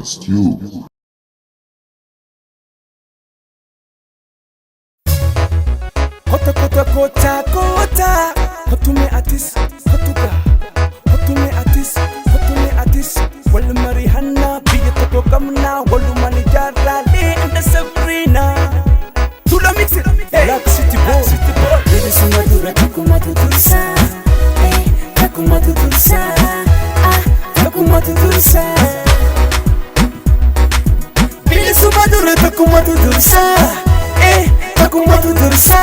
Stew. Kota kota kota kota, hotume atis, hotuga, hotume atis, hotume atis. Walu Marihanna, biya toko kamna, walu manijara, le anda Sabrina. Tula mix it, Black City Boy, City Boy. Baby sumadura takumatu tursa, takumatu tursa, takumatu tursa. Baby sumadura takumatu tursa, takumatu tursa,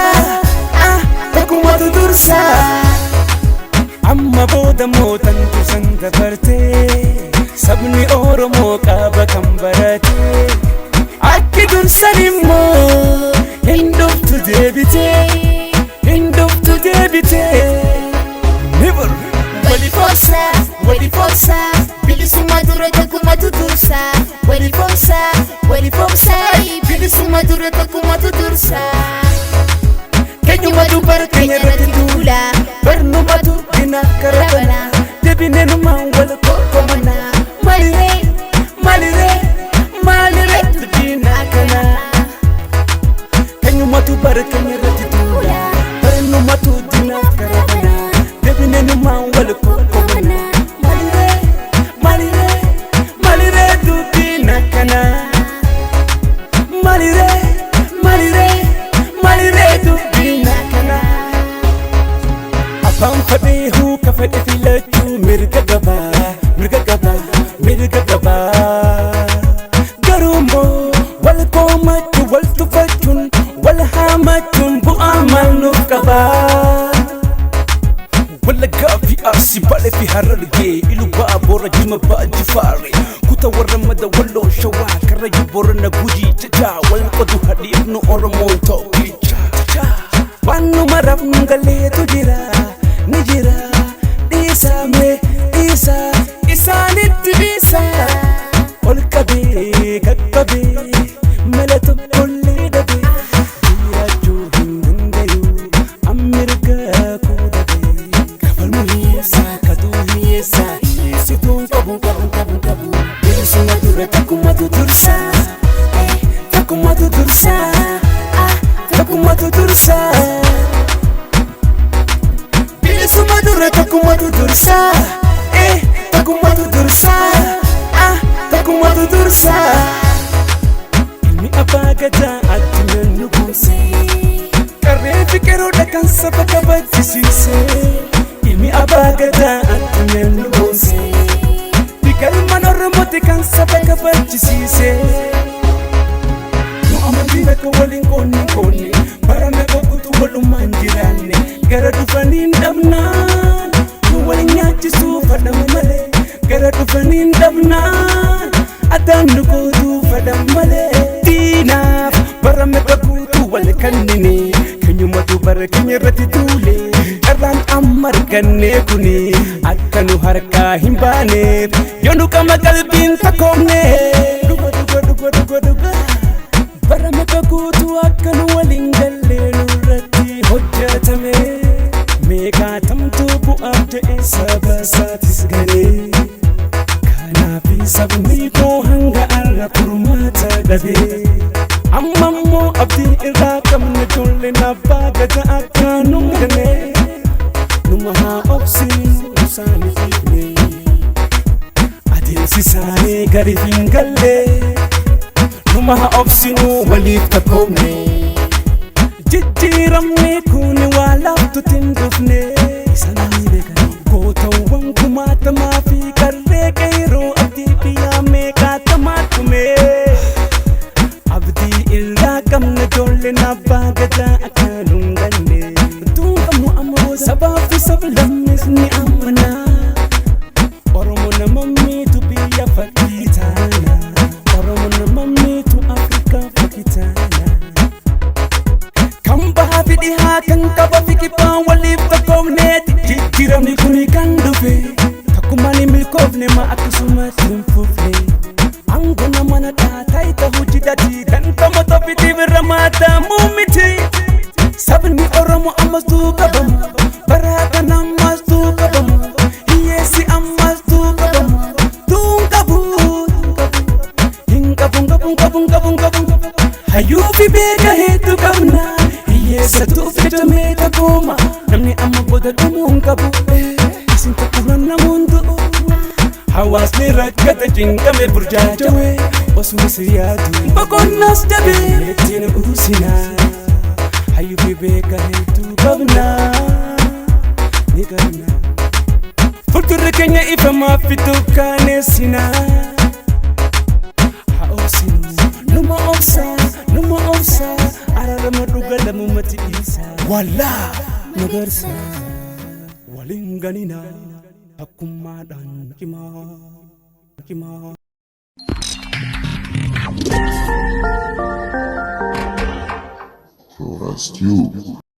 takumatu tursa. Amma booda mootan tusan dabarte, sabni Oromoo qaba kan barate. Akki dursan immoo hindoftu deebite, hindoftu deebite. Never. Wali forsa, bilisummaa dura takumatu dursa. Wali forsa, bilisummaa dura takumatu dursa. Keenyumatu bara keenya irratti duula, Barnumatu dina karabana, debine numaan wal kokkomana. Malire dina kana. Keenyumatu bara keenya irratti duula, Barnumatu dina karabana, debine numaan wal kokkomana. Malire dina kana. Malire dina kana. Abang fadhihu ka fedhe filachuu mirga gabaa garummoo wal koomachuu wal tuffachuun wal haamachuun bu'aa maal nuuf qabaa. Wallaggaa fi Arsii Baalee fi Harargee Iluu Ba'aa Boora Jimma Ba'aa Jifaaree Kutaa warra Mada Walloo Shawaa Karrayyuu Boorana Gujii Jajaa wal qodu hadhiifnu Oromoon tokkicha. Waan nu maraaf nu galeetu jira ni jira dhiisaame isaanitti dhiisa ol qabee qaqqabee mala tokkollee dhabee jiraachuu hin dandayu ammirga koo dhabee kafalmu hiyyeessaa katuu hiyyeessaa hiyyeessituun qabu. bilisummaa dura takumatu dursa, takumatu dursa, Takumatu dursa. bilisummaa dura takumatu dursa, takumatu dursa, takumatu dursa. Ilmi abbaa gadaa addunyaan nu goonse, qarree fi qeerroodha kan saba kabajisiise. Ilmi abbaa gadaa addunyaan nu goonse, biqilmaan Oromooti kan saba kabajisiise. Nu amantii bakka waliin qoonni barame boqotu walumaan jiraanne gara dhufaniin dhabnaan nu waliin nyaachisuu fadhamu malee gara dhufaniin dhabnaan addaan nu gootuu fadhamu malee. Diinaaf barame boqotu wal kannine keenyumatu bara keenya irratti tuule carraan amma argannee kuni akka nu harkaa hin baaneef yoo nu qama qalbiin takkoomne. Dhuga barame boqotu akka nu waliin gallee nurratti hojjetame meeqaatamtu bu'aaf jedhee saba isaatis galee. Kanaafi sabni koo hanga har'a furmaata dhabee ammammoo abdii irraa qabna ijoolleen abbaa gadaa akka nu ganee numa haa obsinu isaanii fiigne adeemsi isaanii gadi hin gallee. Numa haa obsinu waliif takkoomne jijjiiramne kun waa laaftutti hin dhufne. Isaanii beekan gootawwan kumaatamaa fi qarree qeerroo abdii biyyaa meeqaatamaa dhume. Abdii irraa qabna ijoolleen abbaa gadaa akka nu hin ganne. Utuu qabnu ammoo sabaa fi sablammis ni amanaa. Oromoo nama miitu biyya fakkii taana. Oromoo nama miitu Afrikaa fakkii taana. Kan bahaa fi dhihaa kan qaba fi kibbaa waliif takkoomneeti. Jijjiiramni kuni kan dhufe takkumaan hin milkoofne maa akkasumatti hin fufne. Aangoo nama na taayitaa hojii dadii kan qamoota fiti birra maatamu miti. Sabni Oromoo ammas tuu qabamu bara kana ammas tuu qabamu hiyyeessi ammas tuu qabamu tuun qabu. booda dhumuun qabu isin takkuman namuun du'u hawaasni rakkata cinqame burjaajawee osuma si yaadu boqonnaas dabee ittiin uusinaa hayyuu fi beeka hedduu qabnaa ni qabnaa fuuldurri keenya ifamaa fi dukkaaneessinaa haa obsinu numa obsaa araarama dhuga lamumatti dhiisaa wallaa nagarsa waliin ganina akkumaadhaan himaa Trust you.